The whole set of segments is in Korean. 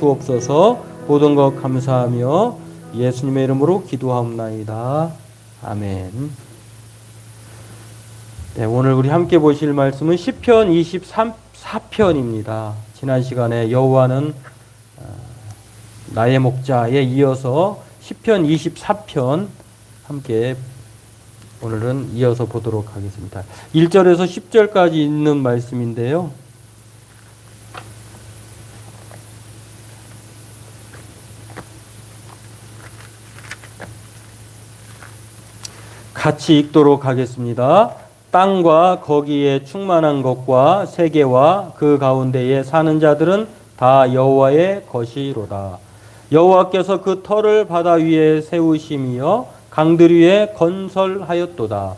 주옵소서. 모든 것 감사하며 예수님의 이름으로 기도하옵나이다. 아멘. 네, 오늘 우리 함께 보실 말씀은 시편 24편입니다. 지난 시간에 여호와는 나의 목자에 이어서 시편 24편 함께 오늘은 이어서 보도록 하겠습니다. 1절에서 10절까지 있는 말씀인데요. 같이 읽도록 하겠습니다. 땅과 거기에 충만한 것과 세계와 그 가운데에 사는 자들은 다 여호와의 것이로다. 여호와께서 그 터를 바다 위에 세우심이여 강들 위에 건설하였도다.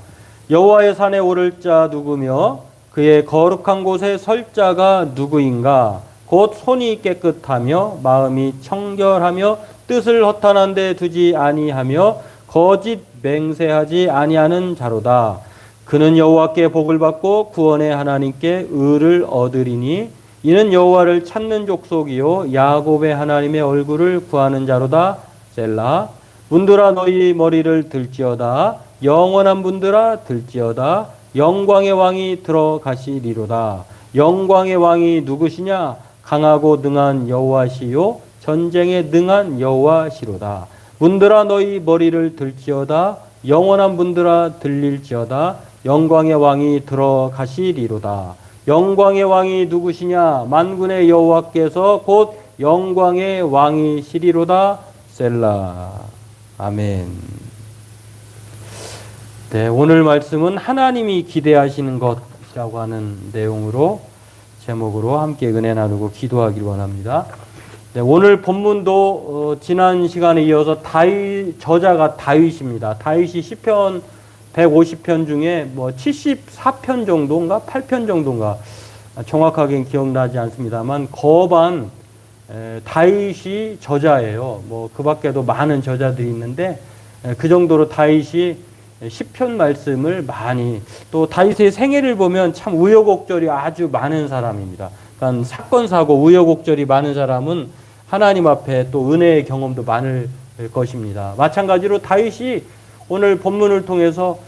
여호와의 산에 오를 자 누구며 그의 거룩한 곳에 설 자가 누구인가? 곧 손이 깨끗하며 마음이 청결하며 뜻을 허탄한 데 두지 아니하며 거짓 맹세하지 아니하는 자로다. 그는 여호와께 복을 받고 구원의 하나님께 의를 얻으리니 이는 여호와를 찾는 족속이요 야곱의 하나님의 얼굴을 구하는 자로다. 셀라. 문들아 너희 머리를 들지어다. 영원한 문들아 들지어다. 영광의 왕이 들어가시리로다. 영광의 왕이 누구시냐? 강하고 능한 여호와시요 전쟁에 능한 여호와시로다. 문들아 너희 머리를 들지어다. 영원한 문들아 들릴지어다. 영광의 왕이 들어가시리로다. 영광의 왕이 누구시냐? 만군의 여호와께서 곧 영광의 왕이시리로다. 셀라. 아멘. 네, 오늘 말씀은 하나님이 기대하시는 것이라고 하는 내용으로 제목으로 함께 은혜 나누고 기도하기를 원합니다. 네, 오늘 본문도 지난 시간에 이어서 저자가 다윗입니다. 다윗이 시편 150편 중에 74편 정도인가 8편 정도인가 정확하게는 기억나지 않습니다만 거반 다윗이 저자예요. 그 밖에도 많은 저자들이 있는데 그 정도로 다윗이 시편 말씀을 많이, 또 다윗의 생애를 보면 참 우여곡절이 아주 많은 사람입니다. 그러니까 사건 사고 우여곡절이 많은 사람은 하나님 앞에 또 은혜의 경험도 많을 것입니다. 마찬가지로 다윗이 오늘 본문을 통해서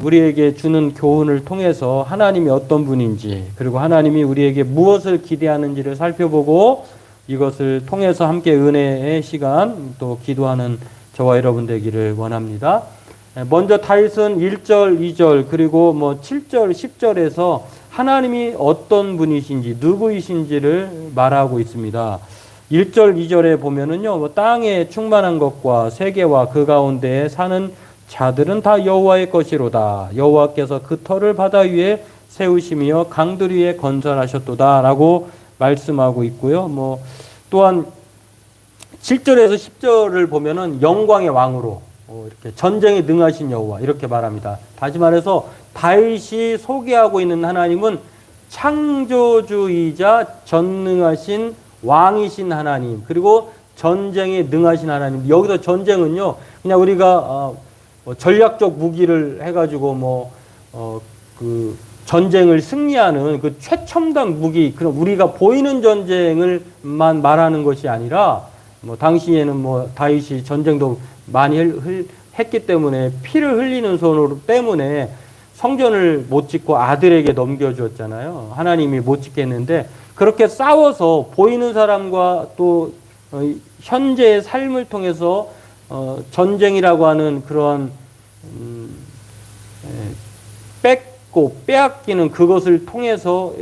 우리에게 주는 교훈을 통해서 하나님이 어떤 분인지, 그리고 하나님이 우리에게 무엇을 기대하는지를 살펴보고 이것을 통해서 함께 은혜의 시간 또 기도하는 저와 여러분 되기를 원합니다. 먼저 다윗은 1절, 2절 그리고 7절, 10절에서 하나님이 어떤 분이신지 누구이신지를 말하고 있습니다. 1절, 2절에 보면은요, 땅에 충만한 것과 세계와 그 가운데에 사는 자들은 다 여호와의 것이로다. 여호와께서 그 터를 바다 위에 세우시며 강들 위에 건설하셨도다라고 말씀하고 있고요. 또한 7절에서 10절을 보면은 영광의 왕으로 이렇게 전쟁에 능하신 여호와 이렇게 말합니다. 다시 말해서 다윗이 소개하고 있는 하나님은 창조주이자 전능하신 왕이신 하나님, 그리고 전쟁에 능하신 하나님. 여기서 전쟁은요, 그냥 우리가 전략적 무기를 해가지고 그 전쟁을 승리하는 그 최첨단 무기, 그런 우리가 보이는 전쟁을만 말하는 것이 아니라 당시에는 다윗이 전쟁도 많이 했기 때문에 피를 흘리는 손으로 때문에 성전을 못 짓고 아들에게 넘겨주었잖아요. 하나님이 못 짓게 했는데 그렇게 싸워서 보이는 사람과 또 현재의 삶을 통해서 전쟁이라고 하는 그런 뺏고 빼앗기는 그것을 통해서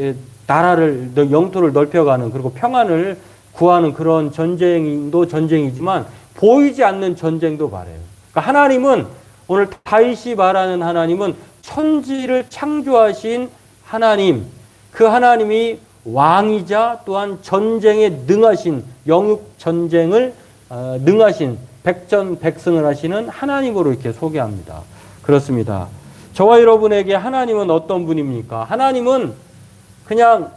나라를 영토를 넓혀가는, 그리고 평안을 구하는 그런 전쟁도 전쟁이지만 보이지 않는 전쟁도 말해요. 그러니까 하나님은, 오늘 다윗이 말하는 하나님은 천지를 창조하신 하나님, 그 하나님이 왕이자 또한 전쟁에 능하신, 영육 전쟁을 능하신 백전백승을 하시는 하나님으로 이렇게 소개합니다. 그렇습니다. 저와 여러분에게 하나님은 어떤 분입니까? 하나님은 그냥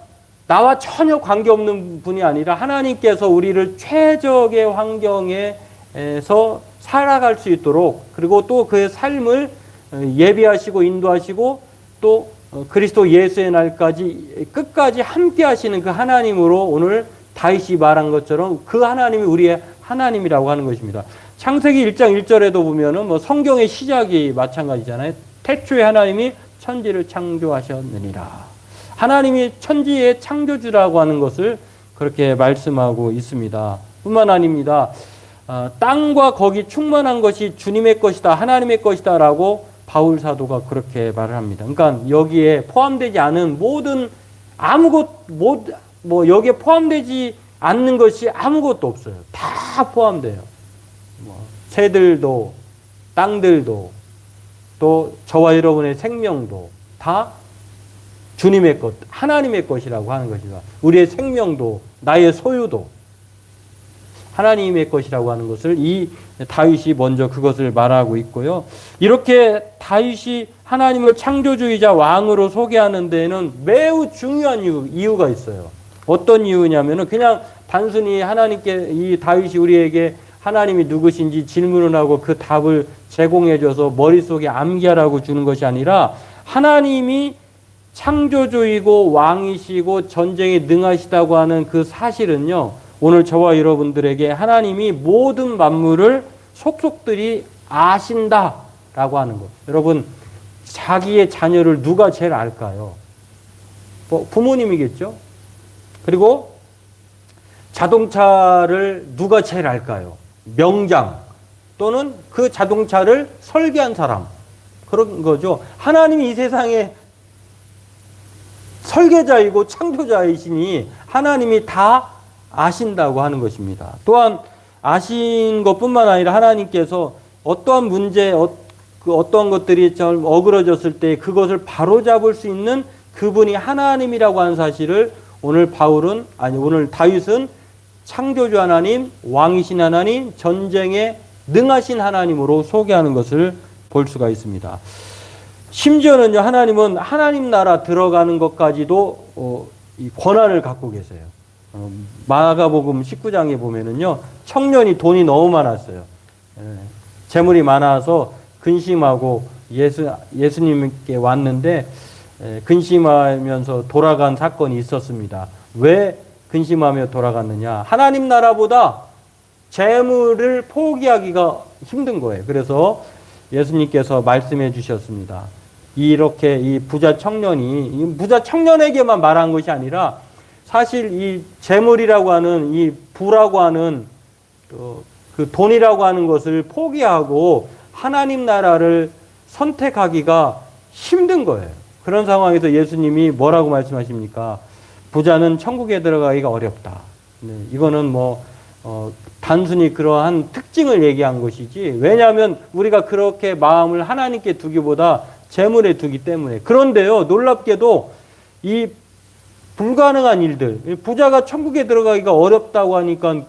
나와 전혀 관계없는 분이 아니라 하나님께서 우리를 최적의 환경에서 살아갈 수 있도록, 그리고 또 그의 삶을 예비하시고 인도하시고 또 그리스도 예수의 날까지 끝까지 함께 하시는 그 하나님으로 오늘 다윗이 말한 것처럼 그 하나님이 우리의 하나님이라고 하는 것입니다. 창세기 1장 1절에도 보면은 뭐 성경의 시작이 마찬가지잖아요. 태초에 하나님이 천지를 창조하셨느니라. 하나님이 천지의 창조주라고 하는 것을 그렇게 말씀하고 있습니다. 뿐만 아닙니다. 땅과 거기 충만한 것이 주님의 것이다, 하나님의 것이다 라고 바울 사도가 그렇게 말을 합니다. 그러니까 여기에 포함되지 않은 모든 여기에 포함되지 않는 것이 아무것도 없어요. 다 포함돼요. 새들도, 땅들도, 또 저와 여러분의 생명도 다 주님의 것, 하나님의 것이라고 하는 것이다. 우리의 생명도, 나의 소유도 하나님의 것이라고 하는 것을 이 다윗이 먼저 그것을 말하고 있고요. 이렇게 다윗이 하나님을 창조주이자 왕으로 소개하는 데에는 매우 중요한 이유가 있어요. 어떤 이유냐면은 그냥 단순히 하나님께 이 다윗이 우리에게 하나님이 누구신지 질문을 하고 그 답을 제공해줘서 머릿속에 암기하라고 주는 것이 아니라 하나님이 창조주이고 왕이시고 전쟁에 능하시다고 하는 그 사실은요, 오늘 저와 여러분들에게 하나님이 모든 만물을 속속들이 아신다라고 하는 것. 여러분, 자기의 자녀를 누가 제일 알까요? 부모님이겠죠? 그리고 자동차를 누가 제일 알까요? 명장 또는 그 자동차를 설계한 사람. 그런 거죠. 하나님이 이 세상에 설계자이고 창조자이시니 하나님이 다 아신다고 하는 것입니다. 또한 아신 것뿐만 아니라 하나님께서 어떠한 문제, 어떠한 것들이 좀 어그러졌을 때 그것을 바로잡을 수 있는 그분이 하나님이라고 하는 사실을 오늘 다윗은 창조주 하나님, 왕이신 하나님, 전쟁에 능하신 하나님으로 소개하는 것을 볼 수가 있습니다. 심지어는요, 하나님은 하나님 나라 들어가는 것까지도 이 권한을 갖고 계세요. 마가복음 19장에 보면은요, 청년이 돈이 너무 많았어요. 재물이 많아서 근심하고 예수님께 왔는데 근심하면서 돌아간 사건이 있었습니다. 왜 근심하며 돌아갔느냐? 하나님 나라보다 재물을 포기하기가 힘든 거예요. 그래서 예수님께서 말씀해 주셨습니다. 이렇게 이 부자 청년에게만 말한 것이 아니라 사실 이 재물이라고 하는 이 부라고 하는 그 돈이라고 하는 것을 포기하고 하나님 나라를 선택하기가 힘든 거예요. 그런 상황에서 예수님이 뭐라고 말씀하십니까? 부자는 천국에 들어가기가 어렵다. 네, 이거는 단순히 그러한 특징을 얘기한 것이지, 왜냐하면 우리가 그렇게 마음을 하나님께 두기보다 재물에 두기 때문에. 그런데요, 놀랍게도 이 불가능한 일들, 부자가 천국에 들어가기가 어렵다고 하니까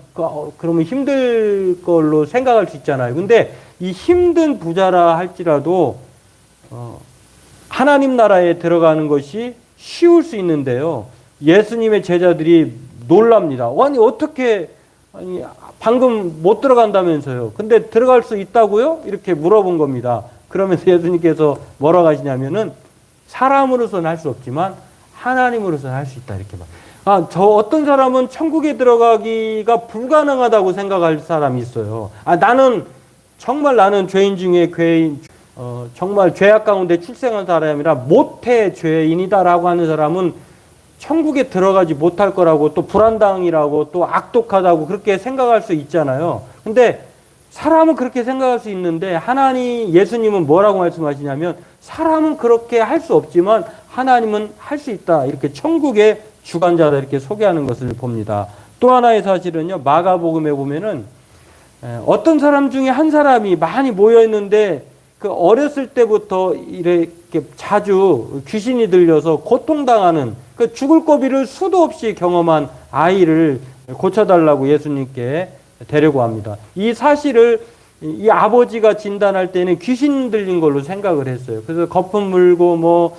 그러면 힘들 걸로 생각할 수 있잖아요. 근데 이 힘든 부자라 할지라도 하나님 나라에 들어가는 것이 쉬울 수 있는데요, 예수님의 제자들이 놀랍니다. 방금 못 들어간다면서요. 근데 들어갈 수 있다고요? 이렇게 물어본 겁니다. 그러면서 예수님께서 뭐라고 하시냐면은 사람으로서는 할 수 없지만 하나님으로서는 할 수 있다. 이렇게 말. 어떤 사람은 천국에 들어가기가 불가능하다고 생각할 사람이 있어요. 나는 죄인 중에 정말 죄악 가운데 출생한 사람이라 모태 죄인이다라고 하는 사람은 천국에 들어가지 못할 거라고, 또 불안당이라고, 또 악독하다고 그렇게 생각할 수 있잖아요. 근데 사람은 그렇게 생각할 수 있는데 예수님은 뭐라고 말씀하시냐면 사람은 그렇게 할 수 없지만 하나님은 할 수 있다. 이렇게 천국의 주관자다 이렇게 소개하는 것을 봅니다. 또 하나의 사실은요, 마가복음에 보면은 어떤 사람 중에 한 사람이 많이 모여 있는데 그 어렸을 때부터 이렇게 자주 귀신이 들려서 고통당하는 그 죽을 고비를 수도 없이 경험한 아이를 고쳐달라고 예수님께 데려고 합니다. 이 사실을 이 아버지가 진단할 때는 귀신 들린 걸로 생각을 했어요. 그래서 거품 물고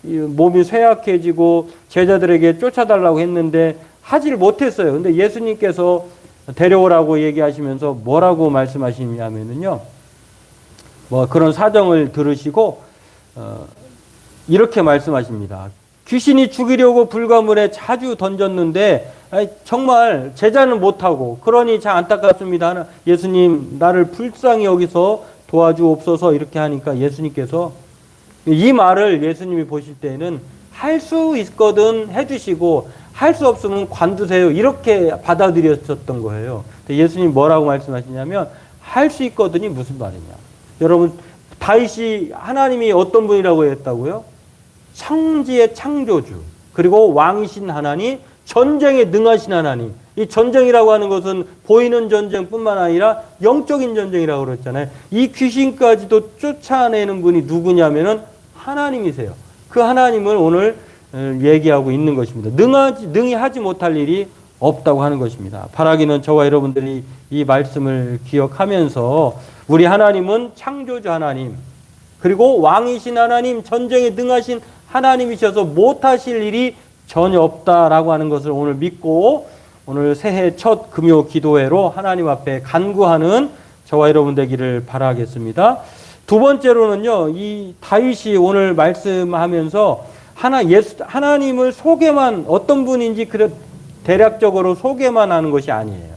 몸이 쇠약해지고 제자들에게 쫓아달라고 했는데 하지를 못했어요. 근데 예수님께서 데려오라고 얘기하시면서 뭐라고 말씀하시냐면요, 그런 사정을 들으시고 이렇게 말씀하십니다. 귀신이 죽이려고 불가문에 자주 던졌는데 아니, 정말 제자는 못하고 그러니 참 안타깝습니다. 예수님 나를 불쌍히 여기서 도와주옵소서 이렇게 하니까 예수님께서 이 말을 예수님이 보실 때는 할 수 있거든 해주시고 할 수 없으면 관두세요 이렇게 받아들였었던 거예요. 예수님 뭐라고 말씀하시냐면 할 수 있거든이 무슨 말이냐. 여러분 다윗이 하나님이 어떤 분이라고 했다고요? 천지의 창조주 그리고 왕이신 하나님 전쟁에 능하신 하나님. 이 전쟁이라고 하는 것은 보이는 전쟁뿐만 아니라 영적인 전쟁이라고 그랬잖아요. 이 귀신까지도 쫓아내는 분이 누구냐면은 하나님이세요. 그 하나님을 오늘 얘기하고 있는 것입니다. 능히 하지 못할 일이 없다고 하는 것입니다. 바라기는 저와 여러분들이 이 말씀을 기억하면서 우리 하나님은 창조주 하나님 그리고 왕이신 하나님 전쟁에 능하신 하나님이셔서 못하실 일이 전혀 없다라고 하는 것을 오늘 믿고 오늘 새해 첫 금요 기도회로 하나님 앞에 간구하는 저와 여러분 되기를 바라겠습니다. 두 번째로는요, 이 다윗이 오늘 말씀하면서 하나님을 소개만 어떤 분인지 대략적으로 소개만 하는 것이 아니에요.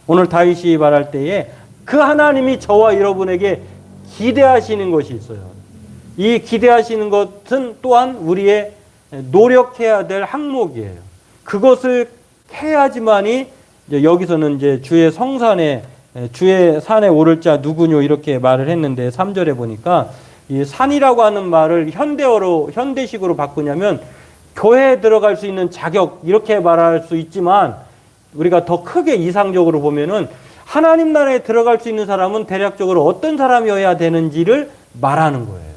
오늘 다윗이 말할 때에 그 하나님이 저와 여러분에게 기대하시는 것이 있어요. 이 기대하시는 것은 또한 우리의 노력해야 될 항목이에요. 그것을 해야지만이 여기서는 이제 주의 산에 오를 자 누구뇨 이렇게 말을 했는데 3절에 보니까 이 산이라고 하는 말을 현대식으로 바꾸냐면 교회에 들어갈 수 있는 자격 이렇게 말할 수 있지만 우리가 더 크게 이상적으로 보면은 하나님 나라에 들어갈 수 있는 사람은 대략적으로 어떤 사람이어야 되는지를 말하는 거예요.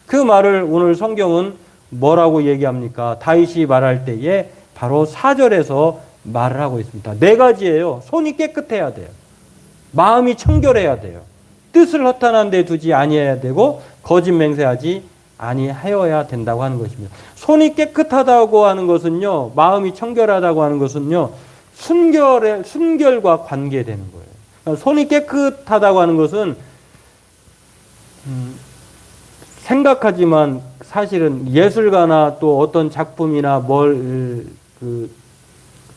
그 말을 오늘 성경은 뭐라고 얘기합니까? 다윗이 말할 때에 바로 4절에서 말을 하고 있습니다. 네 가지예요. 손이 깨끗해야 돼요. 마음이 청결해야 돼요. 뜻을 허탄한 데 두지 아니해야 되고 거짓 맹세하지 아니하여야 된다고 하는 것입니다. 손이 깨끗하다고 하는 것은요. 마음이 청결하다고 하는 것은요. 순결과 관계되는 거예요. 그러니까 손이 깨끗하다고 하는 것은 생각하지만 사실은 예술가나 또 어떤 작품이나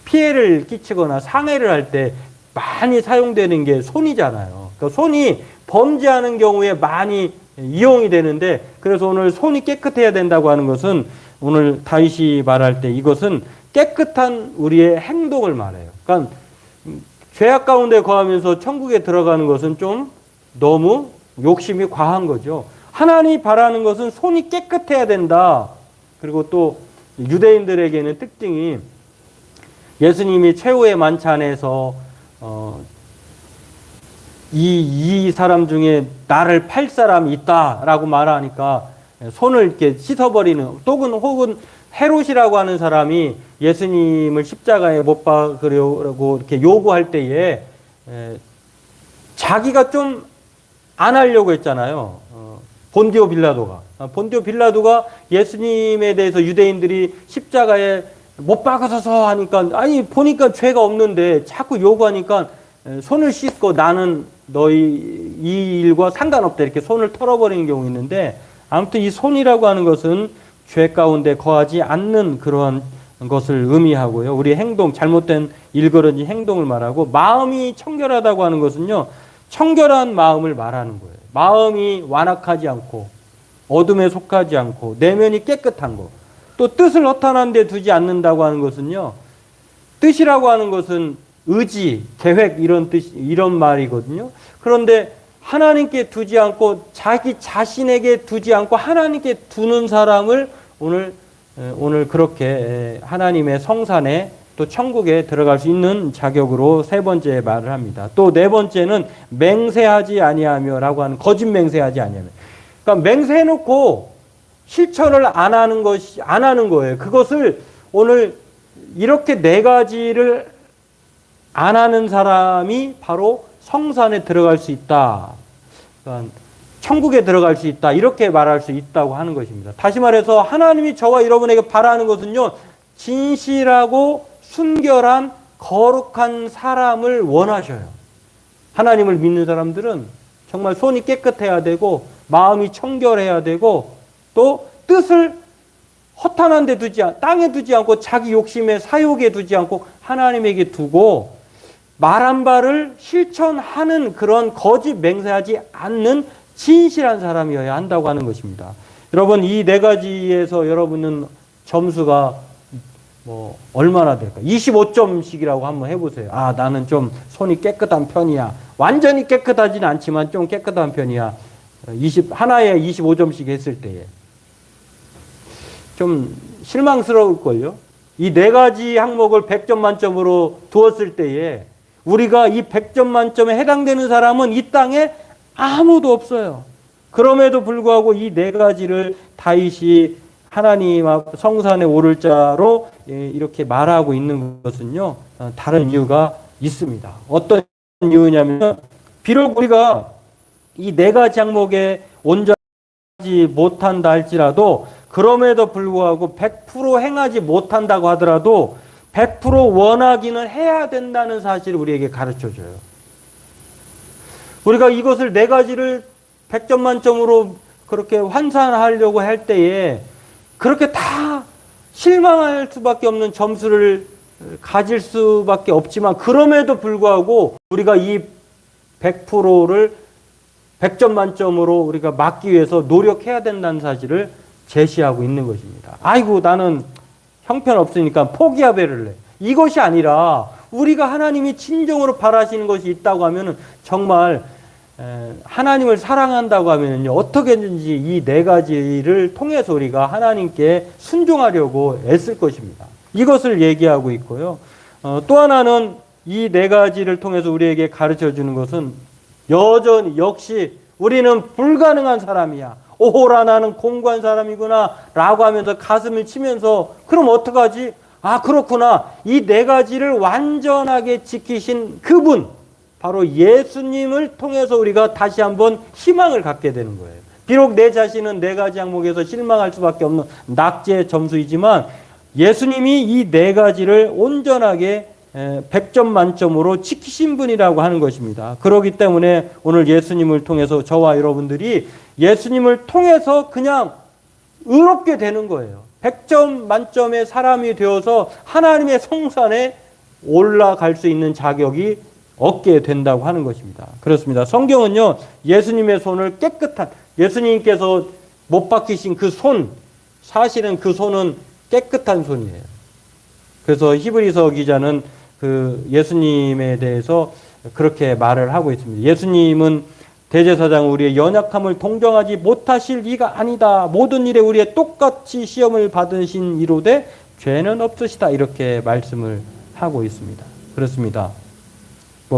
피해를 끼치거나 상해를 할 때 많이 사용되는 게 손이잖아요. 그러니까 손이 범죄하는 경우에 많이 이용이 되는데 그래서 오늘 손이 깨끗해야 된다고 하는 것은 오늘 다윗이 말할 때 이것은 깨끗한 우리의 행동을 말해요. 그러니까 죄악 가운데 거하면서 천국에 들어가는 것은 좀 너무 욕심이 과한 거죠. 하나님이 바라는 것은 손이 깨끗해야 된다. 그리고 또 유대인들에게는 특징이 예수님이 최후의 만찬에서 이 사람 중에 나를 팔 사람이 있다라고 말하니까 손을 이렇게 씻어버리는 혹은 헤롯이라고 하는 사람이 예수님을 십자가에 못 박으려고 이렇게 요구할 때에 자기가 좀 안 하려고 했잖아요. 본디오 빌라도가 예수님에 대해서 유대인들이 십자가에 못 박아서서 하니까 아니 보니까 죄가 없는데 자꾸 요구하니까 손을 씻고 나는 너희 이 일과 상관없다 이렇게 손을 털어버리는 경우 있는데 아무튼 이 손이라고 하는 것은 죄 가운데 거하지 않는 그러한 것을 의미하고요. 우리 행동 잘못된 일거러진 행동을 말하고 마음이 청결하다고 하는 것은요. 청결한 마음을 말하는 거예요. 마음이 완악하지 않고 어둠에 속하지 않고 내면이 깨끗한 것. 또 뜻을 허탄한 데 두지 않는다고 하는 것은요. 뜻이라고 하는 것은 의지, 계획 이런 말이거든요. 그런데 하나님께 두지 않고 자기 자신에게 두지 않고 하나님께 두는 사람을 오늘 그렇게 하나님의 성산에 또 천국에 들어갈 수 있는 자격으로 세 번째 말을 합니다. 또 네 번째는 맹세하지 아니하며라고 하는 거짓 맹세하지 아니하며. 그러니까 맹세해놓고 실천을 안 하는 거예요. 그것을 오늘 이렇게 네 가지를 안 하는 사람이 바로 성산에 들어갈 수 있다. 그러니까 천국에 들어갈 수 있다. 이렇게 말할 수 있다고 하는 것입니다. 다시 말해서 하나님이 저와 여러분에게 바라는 것은요. 진실하고 순결한 거룩한 사람을 원하셔요. 하나님을 믿는 사람들은 정말 손이 깨끗해야 되고 마음이 청결해야 되고 또 뜻을 허탄한 데 땅에 두지 않고 자기 욕심에 사욕에 두지 않고 하나님에게 두고 말한 바를 실천하는 그런 거짓 맹세하지 않는 진실한 사람이어야 한다고 하는 것입니다. 여러분, 이 네 가지에서 여러분은 점수가 얼마나 될까? 25점씩이라고 한번 해보세요. 아, 나는 좀 손이 깨끗한 편이야. 완전히 깨끗하지는 않지만 좀 깨끗한 편이야. 하나에 25점씩 했을 때에. 좀 실망스러울걸요? 이 네 가지 항목을 100점 만점으로 두었을 때에 우리가 이 100점 만점에 해당되는 사람은 이 땅에 아무도 없어요. 그럼에도 불구하고 이 네 가지를 다윗이 하나님 앞 성산에 오를 자로 이렇게 말하고 있는 것은요, 다른 이유가 있습니다. 어떤 이유냐면, 비록 우리가 이 네 가지 항목에 온전하지 못한다 할지라도, 그럼에도 불구하고 100% 행하지 못한다고 하더라도 100% 원하기는 해야 된다는 사실을 우리에게 가르쳐줘요. 우리가 이것을 네 가지를 100점 만점으로 그렇게 환산하려고 할 때에 그렇게 다 실망할 수밖에 없는 점수를 가질 수밖에 없지만, 그럼에도 불구하고 우리가 이 100%를 100점 만점으로 우리가 막기 위해서 노력해야 된다는 사실을 제시하고 있는 것입니다. 아이고, 나는 형편없으니까 포기하배를 해. 이것이 아니라 우리가 하나님이 진정으로 바라시는 것이 있다고 하면 정말 하나님을 사랑한다고 하면요, 어떻게든지 이 네 가지를 통해서 우리가 하나님께 순종하려고 애쓸 것입니다. 이것을 얘기하고 있고요. 또 하나는 이 네 가지를 통해서 우리에게 가르쳐 주는 것은 여전히 역시 우리는 불가능한 사람이야. 오호라, 나는 공고한 사람이구나 라고 하면서 가슴을 치면서, 그럼 어떡하지? 아, 그렇구나. 이 네 가지를 완전하게 지키신 그분, 바로 예수님을 통해서 우리가 다시 한번 희망을 갖게 되는 거예요. 비록 내 자신은 네 가지 항목에서 실망할 수밖에 없는 낙제 점수이지만, 예수님이 이 네 가지를 온전하게 100점 만점으로 지키신 분이라고 하는 것입니다. 그렇기 때문에 오늘 예수님을 통해서 저와 여러분들이 예수님을 통해서 그냥 의롭게 되는 거예요. 100점 만점의 사람이 되어서 하나님의 성산에 올라갈 수 있는 자격이 얻게 된다고 하는 것입니다. 그렇습니다. 성경은요, 예수님의 손을 깨끗한, 예수님께서 못 박히신 그 손, 사실은 그 손은 깨끗한 손이에요. 그래서 히브리서 기자는 그 예수님에 대해서 그렇게 말을 하고 있습니다. 예수님은 대제사장 우리의 연약함을 동정하지 못하실 이가 아니다. 모든 일에 우리의 똑같이 시험을 받으신 이로되 죄는 없으시다. 이렇게 말씀을 하고 있습니다. 그렇습니다.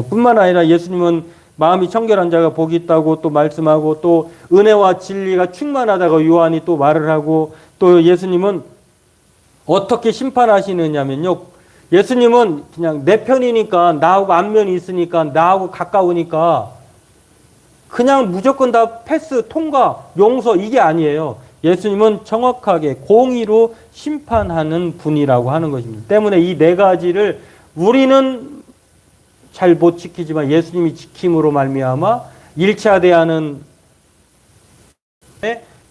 뿐만 아니라 예수님은 마음이 청결한 자가 복이 있다고 또 말씀하고, 또 은혜와 진리가 충만하다고 요한이 또 말을 하고, 또 예수님은 어떻게 심판하시느냐면요, 예수님은 그냥 내 편이니까, 나하고 안면이 있으니까, 나하고 가까우니까 그냥 무조건 다 패스, 통과, 용서, 이게 아니에요. 예수님은 정확하게 공의로 심판하는 분이라고 하는 것입니다. 때문에 이 네 가지를 우리는 잘 못 지키지만 예수님이 지킴으로 말미암아 1차 대하는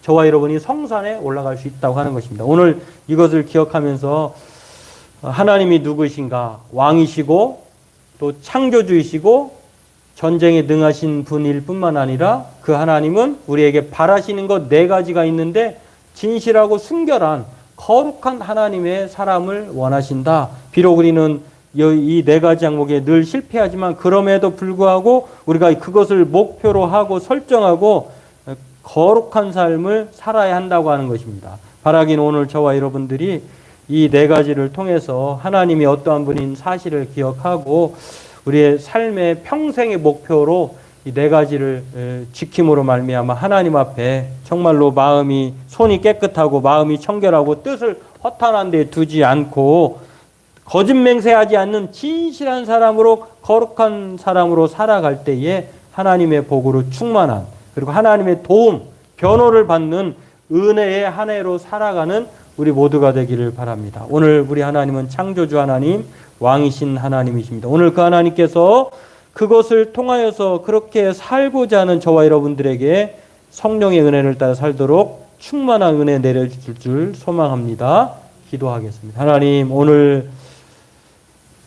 저와 여러분이 성산에 올라갈 수 있다고 하는 것입니다. 오늘 이것을 기억하면서 하나님이 누구신가? 왕이시고 또 창조주이시고 전쟁에 능하신 분일 뿐만 아니라 그 하나님은 우리에게 바라시는 것 네 가지가 있는데, 진실하고 순결한 거룩한 하나님의 사람을 원하신다. 비록 우리는 이 네 가지 항목에 늘 실패하지만 그럼에도 불구하고 우리가 그것을 목표로 하고 설정하고 거룩한 삶을 살아야 한다고 하는 것입니다. 바라기는 오늘 저와 여러분들이 이 네 가지를 통해서 하나님이 어떠한 분인 사실을 기억하고 우리의 삶의 평생의 목표로 이 네 가지를 지킴으로 말미암아 하나님 앞에 정말로 마음이, 손이 깨끗하고 마음이 청결하고 뜻을 허탄한 데 두지 않고 거짓 맹세하지 않는 진실한 사람으로, 거룩한 사람으로 살아갈 때에 하나님의 복으로 충만한, 그리고 하나님의 도움, 변호를 받는 은혜의 한 해로 살아가는 우리 모두가 되기를 바랍니다. 오늘 우리 하나님은 창조주 하나님, 왕이신 하나님이십니다. 오늘 그 하나님께서 그것을 통하여서 그렇게 살고자 하는 저와 여러분들에게 성령의 은혜를 따라 살도록 충만한 은혜 내려줄 줄 소망합니다. 기도하겠습니다. 하나님, 오늘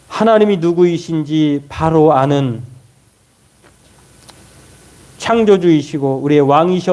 하나님이 누구이신지 바로 아는 창조주이시고 우리의 왕이셔